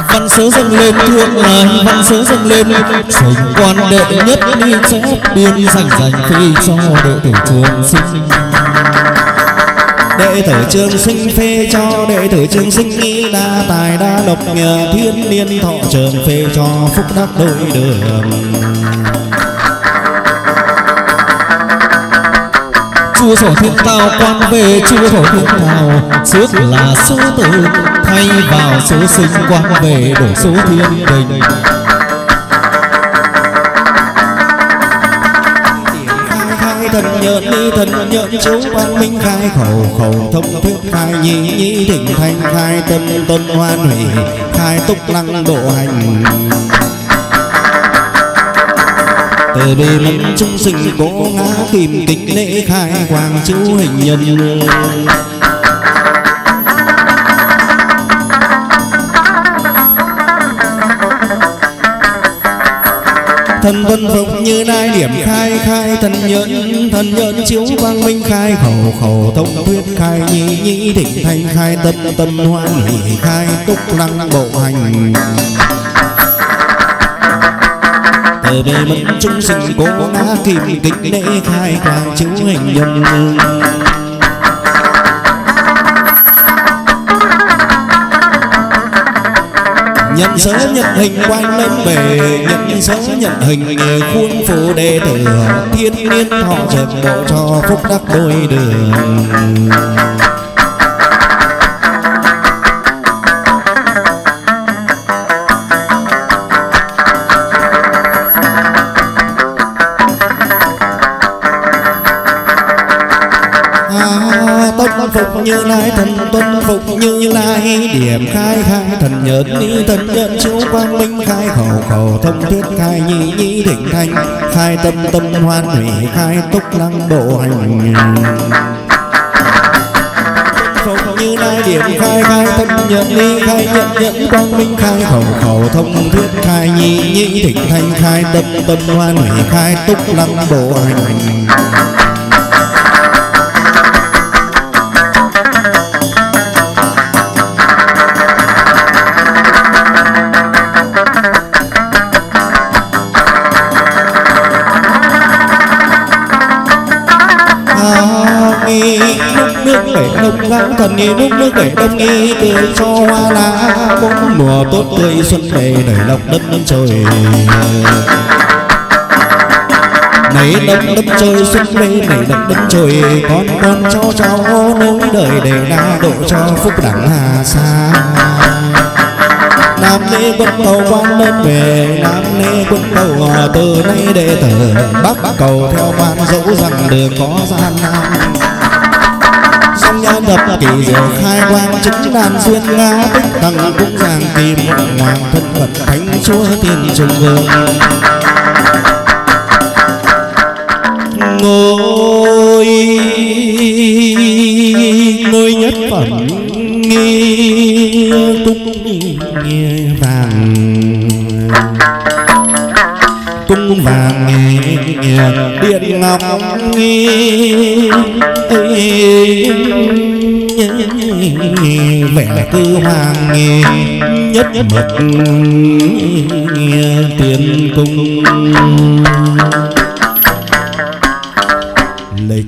Văn sớ dâng lên thượng là văn sớ dâng lên sành quan đệ nhất đi chép biên dành phê cho đệ tử Trường Sinh. Đệ tử Trường Sinh phê cho đệ tử Trường Sinh nghi đa tài đa độc thiên niên thọ trường phê cho phúc đắc đôi đường. Chúa Thổ Thiên Tào quan về Chúa Thổ Thiên Tào trước là số tử thay vào số sinh quan về đổi số thiên đình. Thần nhợn đi thần nhợn chú quang minh khai khẩu khẩu thông thuyết khai nhị nhị thịnh thanh khai tâm tâm hoan hỷ khai túc lăng độ hành. Từ bi mẫn chúng sinh cố ngã kim kính lễ khai quang chú hình nhân. Thần vân phục như nai điểm khai khai thần nhẫn chiếu quang minh khai khẩu khẩu thông thuyết khai nhị nhị thịnh thanh khai tâm tâm hoan hỷ khai túc lăng bộ hành. Từ bi mẫn chúng sinh cố ngã kim kính lễ khai quang chiếu hình nhân. Nhận sớ nhận hình quanh lên bề nhận sớ nhận hình khuôn phủ đệ tử thiên niên thọ trường độ cho phúc đắc đôi đường. Tuân phục Như Lai thần tuân phục Như Lai điểm khai khai thần nhẫn ni thần nhẫn chiếu quang minh khai khẩu khẩu thông thuyết khai nhị nhị thịnh thanh khai tâm tâm hoan hỷ khai túc lăng độ hành. Phục Như Lai điểm khai khai thần nhẫn ni khai nhận nhẫn quang minh khai khẩu khẩu thông thuyết khai nhị nhị thịnh thanh khai tâm tâm hoan hỷ khai túc lăng độ hành. Đông lãng thần nghi lúc nước để đông nghi tươi cho hoa lá bốn mùa tốt tươi xuân về đẩy lộc đất trời. Nấy đất trời xuân về nảy lộc đất trời con cháu nối đời để đa độ cho phúc đẳng hà sa. Nam Lê quân cầu quan lên về Nam Lê quân cầu từ nay đệ tử Bắc cầu theo quan dẫu rằng đường có gian nan. Song nhan thập kỷ diệu khai quang chứng đàn duyên ngã tích tầng cũng giang kim hoàng thân phật thánh chúa tiên trung vương. Ngôi nhất phẩm nghi cung vàng cung vàng điện ngọc nghi vẻ cư hoàng nghi nhất mật tiền cung lịch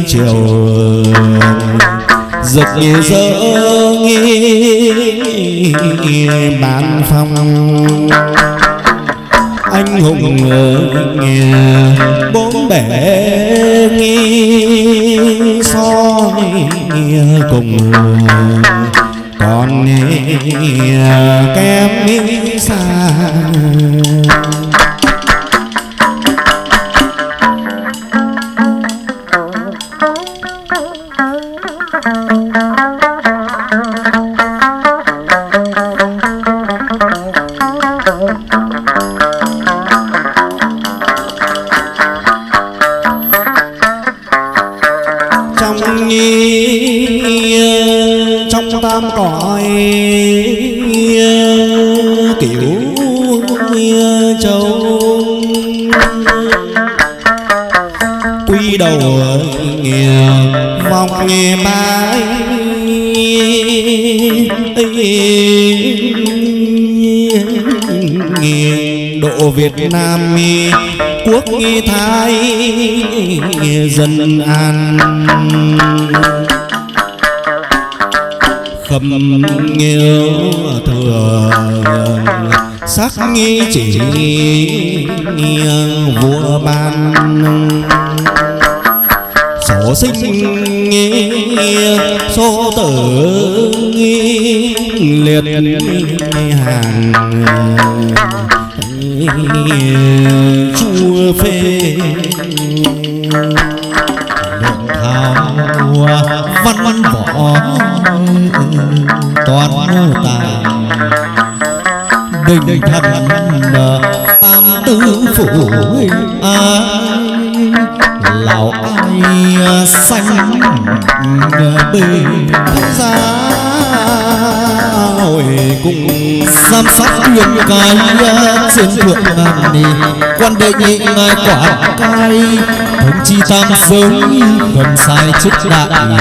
chiều rực rỡ nghi bán phong anh hùng bốn bể nghi soi cùng còn kém xa. Trong tam cõi kiểu châu quy đầu vòng bái độ Việt Nam quốc thái dân an khâm nghiêu thừa sắc nghi chỉ vua ban số sinh số tử liệt hàng chua phê lượng thao văn võ toàn mô tài đình thần tam tứ phủ lão ai xanh bề ra hồi cùng giám sát quyền cái trên thượng ngàn đi quan đệ nhị ngài quả cai thống chi tam giới gần sai chức đại thần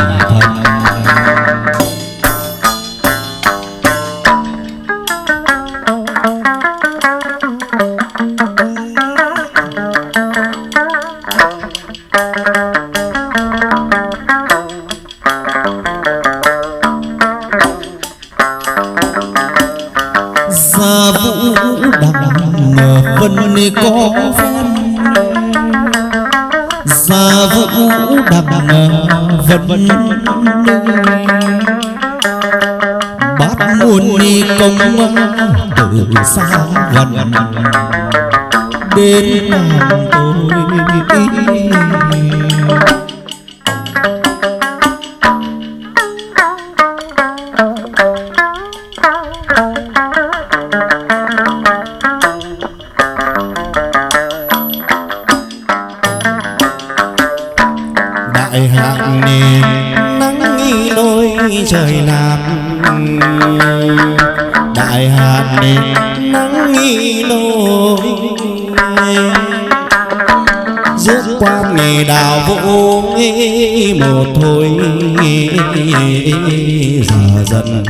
có phân gia vũ đằng vân bát muôn ni công từ xa gần đến tôi trời làm đại hạt nắng nghi nôi rước quan nghề đào vũ một thôi giờ dần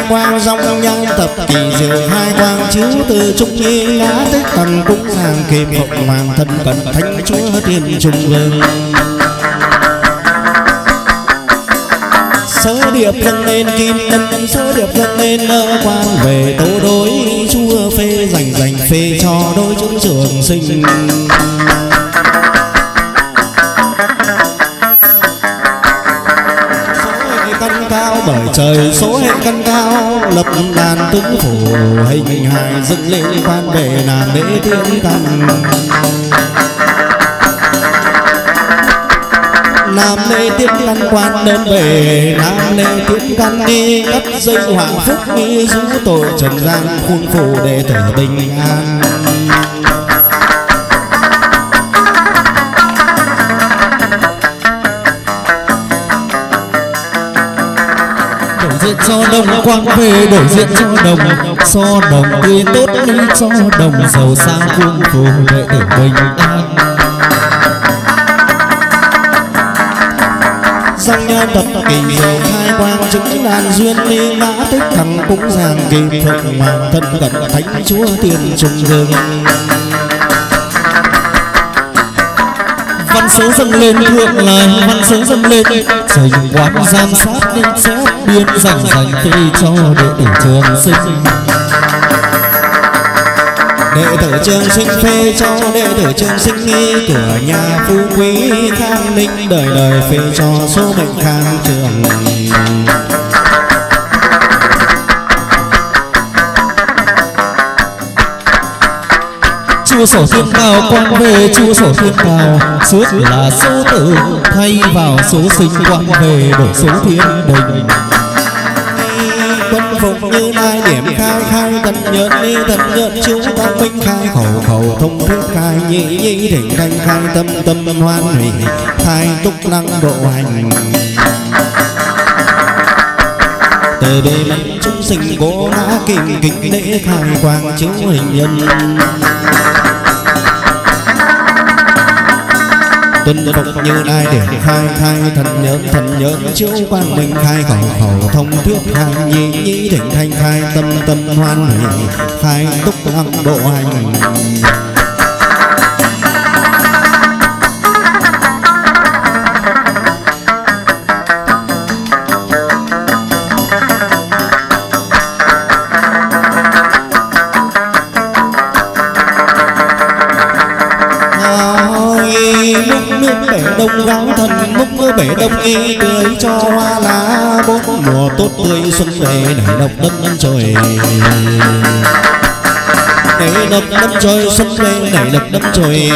quang dòng nhân tập kỳ diệu hai quang chiếu từ trung nghi ngã tích thần cũng hàng kim phụng hoàng thân cận thánh chúa tiên trung vương sớ điệp dâng lên kim tân sớ điệp dâng lên quang về tố đối chúa phê dành phê cho đôi chúng trường sinh bởi trời số hệ căn cao lập đàn tướng phủ hình hài dựng lên quan về làm lễ thiên thần làm lễ tiên căn quan đơn về làm lễ tiên căn đi cắt dây hỏa phúc nghi rũ tội trần gian khuôn phủ để tử bình an cho đồng quang về đổi diện cho đồng so đồng tươi tốt đi cho đồng giàu sang khuôn phù đệ tử bình an dòng nhân tập kỳ diệu hai quang chứng đàn duyên ly ngã tích thằng cũng giang kỳ phượng hoàng thân cận thánh chúa tiên trung vương văn số dâng lên thượng là văn số dâng lên trời quán giám sát đi xét biên dành phê cho đệ tử trường sinh Đệ tử Trường Sinh phê cho đệ tử Trường Sinh nghi cửa nhà phú quý khang ninh, đời đời phê cho số mệnh khang trường. Chúa sổ thiên cao quan về chúa sổ thiên cao, suốt là số tử thay vào số sinh quan về đổi số thiên đình. Quân phục như lai điểm khai khai tận nhẫn đi tận nhẫn chú tăng minh khai khẩu khẩu thông thuyết khai nhị nhị thỉnh thanh khai tâm tâm hoan hỷ khai túc lăng độ hành. Từ bề mặt chúng sinh cố ngã kim kính lễ khai quang chiếu hình nhân. Tuân phục như lai để khai khai thần nhẫn chiếu quang minh khai khẩu khẩu thông thuyết khai nhị nhị thỉnh thanh khai tâm tâm hoan hỷ khai túc lăng độ hành. Đông gáo thần múc bể đông y tưới cho hoa lá, bốn mùa tốt tươi xuân về nảy độc đâm trời. Nảy độc đâm trời xuân về nảy độc đâm trời,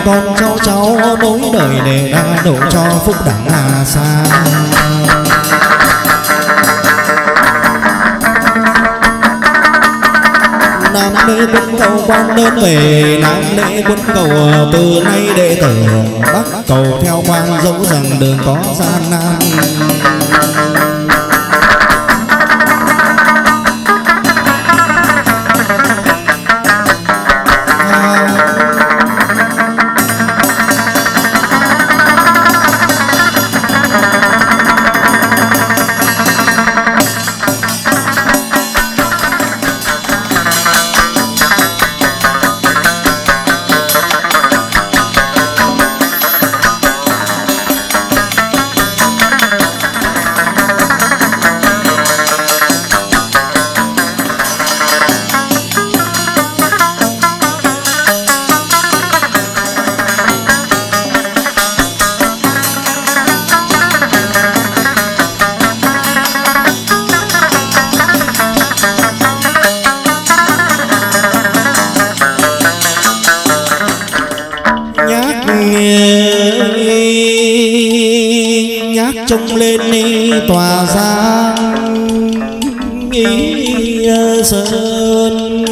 con cháu nối đời để đa độ cho phúc đẳng hà xa. Nam lễ quân cầu quan đơn về, nam lễ quân cầu từ nay đệ tử bắc cầu theo quan, dẫu rằng đường có gian nan. Nhác trông lên đi tòa giang sơn,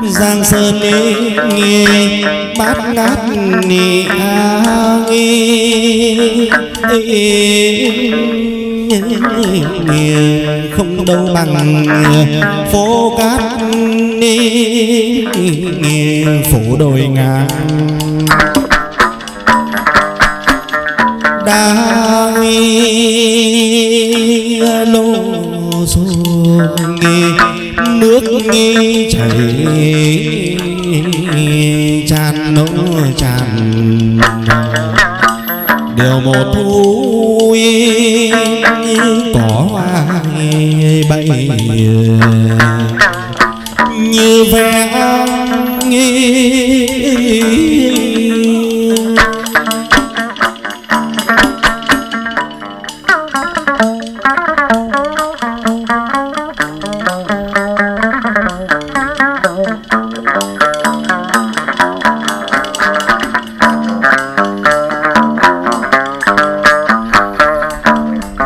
giang sơn nghe bát ngát nghe không đâu bằng phố cát phủ đồi ngang. Đa lô xô nước chảy tràn nỗ tràn, điều một thu có hoa bay như ve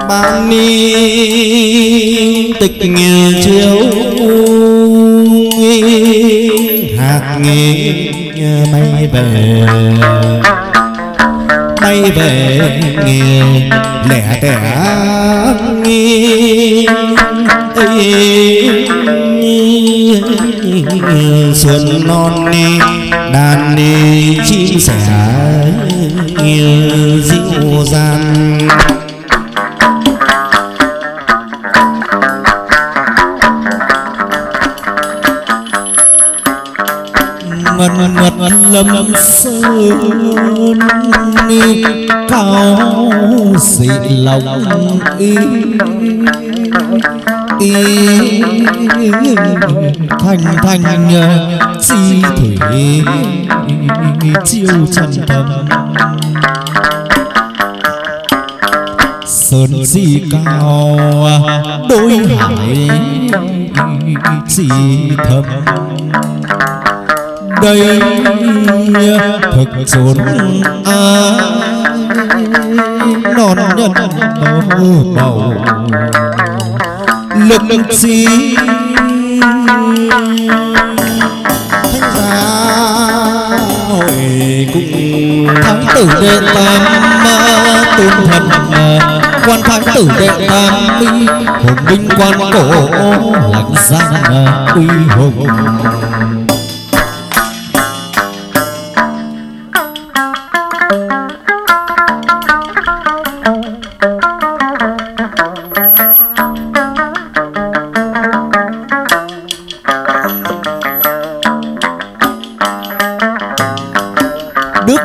ban ni tịch chiếu hạt nghỉ bay về nghề lẻ tẻ xuân non đi đàn đi chim sẻ dịu dàng. Ngân ngật lâm sơn cao dị lòng y thanh chi thủy chiêu chân thâm sơn di cao đôi hải chi thâm đây thực chốn non nhân bầu lực chi thánh giá hội cung thắng tử đệ tam tôn thần quan thắng tử đệ tam mi hùng binh quan cổ lạnh giang uy hùng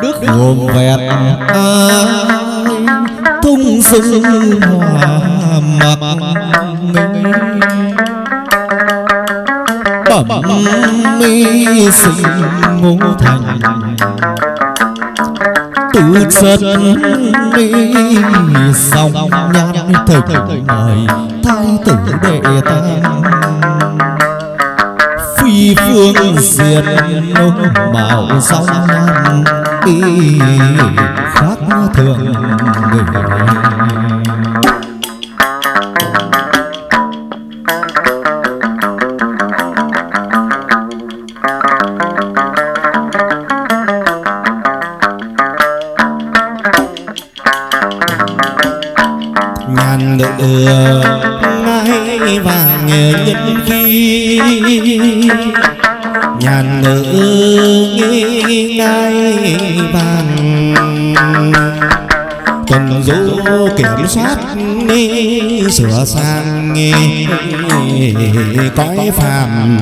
đức gồm vẹn ai thung dung hòa mặc bẩm mi sinh ngô thành tự chất mi song nhan thực mời thái tử đệ tam phi phương diệt nô bảo song nhan y khác thường người ngàn nữ ngai vàng nhân khi nhàn nữ ngai vàng tuần du kiểm soát sửa sang cõi phàm